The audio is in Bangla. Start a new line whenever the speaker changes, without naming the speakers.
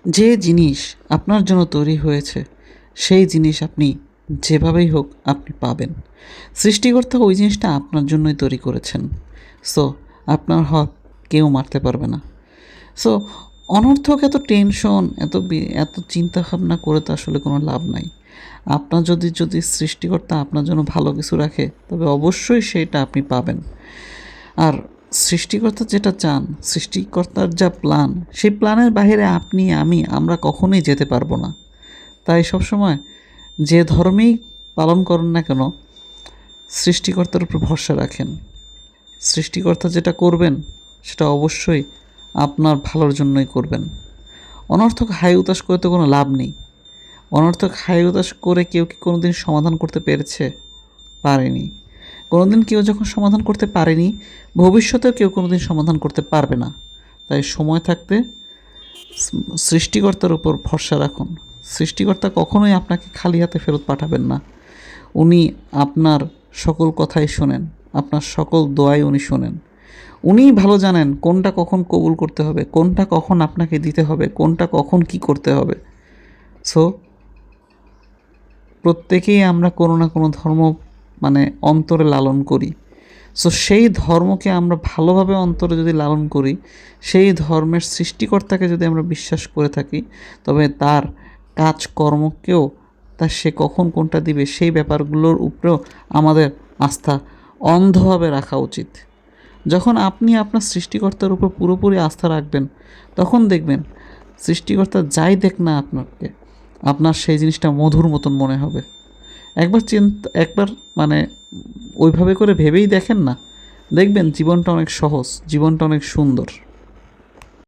যে জিনিস আপনার জন্য তৈরি হয়েছে সেই জিনিস আপনি যেভাবেই হোক আপনি পাবেন। সৃষ্টিকর্তা ওই জিনিসটা আপনার জন্যই তৈরি করেছেন। সো আপনার হক কেউ মারতে পারবে না। সো অনর্থক এত টেনশন, এত চিন্তা ভাবনা করে তো আসলে কোনো লাভ নাই। আপনার যদি সৃষ্টিকর্তা আপনার জন্য ভালো কিছু রাখে তবে অবশ্যই সেটা আপনি পাবেন। আর সৃষ্টিকর্তা যেটা চান, সৃষ্টিকর্তার যা প্ল্যান, সেই প্ল্যানের বাইরে আপনি আমরা কখনোই যেতে পারবো না। তাই সবসময় যে ধর্মেই পালন করেন না কেন, সৃষ্টিকর্তার উপর ভরসা রাখেন। সৃষ্টিকর্তা যেটা করবেন সেটা অবশ্যই আপনার ভালোর জন্যই করবেন। অনর্থক হাই উতাস করে তো কোনো লাভ নেই। অনর্থক হাই উতাস করে কেউ কি কোনো দিন সমাধান করতে পেরেছে? পারেনি। কোনোদিন কেউ যখন সমাধান করতে পারেনি, ভবিষ্যতেও কেউ কোনোদিন সমাধান করতে পারবে না। তাই সময় থাকতে সৃষ্টিকর্তার উপর ভরসা রাখুন। সৃষ্টিকর্তা কখনোই আপনাকে খালি হাতে ফেরত পাঠাবেন না। উনি আপনার সকল কথাই শোনেন, আপনার সকল দোয়াই উনি শোনেন। উনিই ভালো জানেন কোনটা কখন কবুল করতে হবে, কোনটা কখন আপনাকে দিতে হবে, কোনটা কখন কি করতে হবে। সো প্রত্যেকেই আমরা কোনো না কোনো ধর্ম অন্তরে লালন করি। সো সেই ধর্মকে আমরা ভালোভাবে অন্তরে যদি লালন করি, সেই ধর্মের সৃষ্টিকর্তাকে যদি আমরা বিশ্বাস করে থাকি, তবে তার কাজকর্মকেও সে কখন কোনটা দিবে সেই ব্যাপারগুলোর উপরেও আমাদের আস্থা অন্ধভাবে রাখা উচিত। যখন আপনি আপনার সৃষ্টিকর্তার উপর পুরোপুরি আস্থা রাখবেন, তখন দেখবেন সৃষ্টিকর্তা যাই দেখ না আপনাকে, আপনার সেই জিনিসটা মধুর মতন মনে হবে। একবার মানে ওইভাবে করে ভেবেই দেখেন না, দেখবেন জীবনটা অনেক সহজ, জীবনটা অনেক সুন্দর।